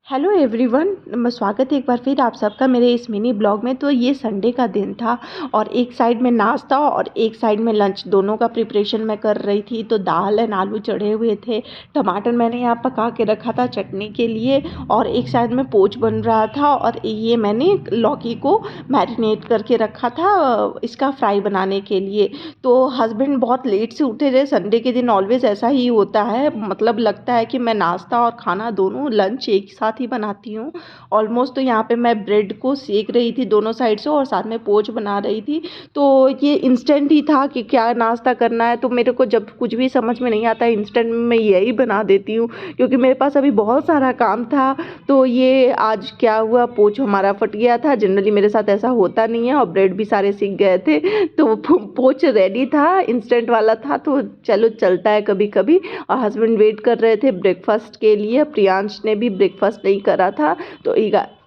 Hello everyone, स्वागत है एक बार फिर आप सबका मेरे इस मिनी ब्लॉग में। तो ये संडे का दिन था और एक साइड में नाश्ता और एक साइड में लंच, दोनों का प्रिपरेशन मैं कर रही थी। तो दाल एंड आलू चढ़े हुए थे, टमाटर मैंने यहाँ पका के रखा था चटनी के लिए, और एक साइड में पोच बन रहा था। और ये मैंने लौकी को मैरिनेट करके रखा था इसका फ्राई बनाने के लिए। तो हस्बैंड बहुत लेट से उठे थे। संडे के दिन ऑलवेज ऐसा ही होता है, मतलब लगता है कि मैं नाश्ता और खाना दोनों लंच एक साथ ही बनाती हूँ ऑलमोस्ट। तो यहाँ पे मैं ब्रेड को सेक रही थी दोनों साइड से और साथ में पोच बना रही थी। तो ये इंस्टेंट ही था कि क्या नाश्ता करना है। तो मेरे को जब कुछ भी समझ में नहीं आता इंस्टेंट में मैं यही बना देती हूँ, क्योंकि मेरे पास अभी बहुत सारा काम था। तो ये आज क्या हुआ, पोच हमारा फट गया था। जनरली मेरे साथ ऐसा होता नहीं है, और ब्रेड भी सारे सीख गए थे। तो पोच रेडी था, इंस्टेंट वाला था, तो चलो चलता है कभी कभी। और हस्बैंड वेट कर रहे थे ब्रेकफास्ट के लिए। प्रियांश ने भी ब्रेकफास्ट नहीं करा था। तो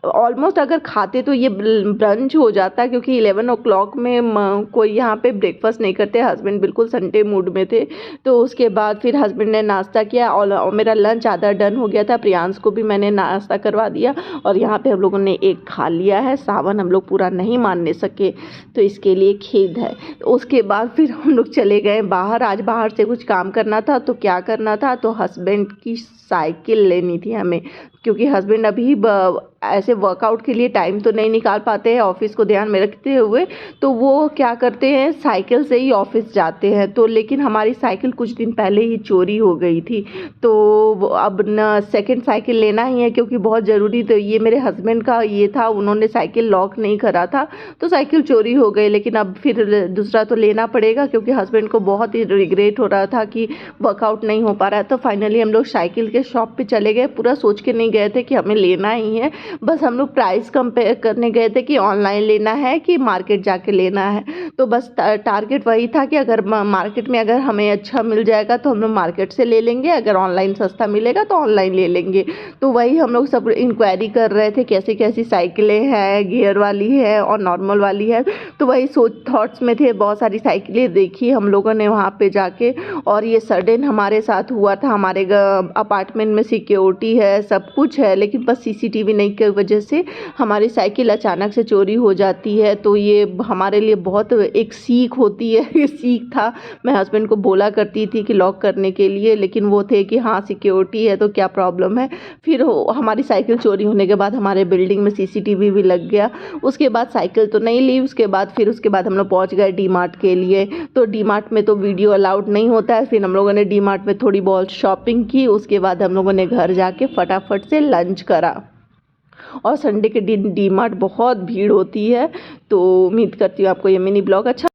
ऑलमोस्ट अगर खाते तो ये ब्रंच हो जाता, क्योंकि 11 o'clock में कोई यहाँ पे ब्रेकफास्ट नहीं करते। हस्बैंड बिल्कुल संडे मूड में थे। तो उसके बाद फिर हस्बैंड ने नाश्ता किया और मेरा लंच आधा डन हो गया था। प्रियांश को भी मैंने नाश्ता करवा दिया और यहाँ पे हम लोगों ने एक खा लिया है। सावन हम लोग पूरा नहीं मानने सके, तो इसके लिए खेद है। तो उसके बाद फिर हम लोग चले गए बाहर। आज बाहर से कुछ काम करना था। तो क्या करना था, तो हस्बैंड की साइकिल लेनी थी हमें, क्योंकि हस्बैंड अभी ऐसे वर्कआउट के लिए टाइम तो नहीं निकाल पाते हैं ऑफिस को ध्यान में रखते हुए। तो वो क्या करते हैं, साइकिल से ही ऑफिस जाते हैं। तो लेकिन हमारी साइकिल कुछ दिन पहले ही चोरी हो गई थी। तो अब न सेकंड साइकिल लेना ही है, क्योंकि बहुत ज़रूरी। तो ये मेरे हस्बैंड का ये था, उन्होंने साइकिल लॉक नहीं करा था तो साइकिल चोरी हो गई। लेकिन अब फिर दूसरा तो लेना पड़ेगा, क्योंकि हस्बैंड को बहुत ही रिग्रेट हो रहा था कि वर्कआउट नहीं हो पा रहा है। तो फाइनली हम लोग साइकिल के शॉप पे चले गए। पूरा सोच के नहीं गए थे कि हमें लेना ही है, बस हम लोग प्राइस कंपेयर करने गए थे कि ऑनलाइन लेना है कि मार्केट जाके लेना है। तो बस टारगेट वही था कि अगर मार्केट में अगर हमें अच्छा मिल जाएगा तो हम लोग मार्केट से ले लेंगे, अगर ऑनलाइन सस्ता मिलेगा तो ऑनलाइन ले लेंगे। तो वही हम लोग सब इंक्वायरी कर रहे थे कैसी कैसी साइकिलें हैं, गियर वाली है और नॉर्मल वाली है। तो वही सोच थॉट्स में थे। बहुत सारी साइकिलें देखी हम लोगों ने वहाँ पे जाके, और ये सडन हमारे साथ हुआ था। हमारे अपार्टमेंट में सिक्योरिटी है, सब कुछ है, लेकिन बस सीसीटीवी नहीं की वजह से हमारी साइकिल अचानक से चोरी हो जाती है। तो ये हमारे लिए बहुत एक सीख होती है। ये सीख था। मैं हस्बैंड को बोला करती थी कि लॉक करने के लिए, लेकिन वो थे कि हाँ सिक्योरिटी है तो क्या प्रॉब्लम है। फिर हमारी साइकिल चोरी होने के बाद हमारे बिल्डिंग में सीसीटीवी भी लग गया। उसके बाद साइकिल तो नहीं ली। उसके बाद हम लोग पहुँच गए डी मार्ट के लिए। तो डी मार्ट में तो वीडियो अलाउड नहीं होता है। फिर हम लोगों ने डी मार्ट में थोड़ी बहुत शॉपिंग की। उसके बाद हम लोगों ने घर जाके फटाफट से लंच करा। और संडे के दिन डी मार्ट बहुत भीड़ होती है। तो उम्मीद करती हूँ आपको ये मिनी ब्लॉग अच्छा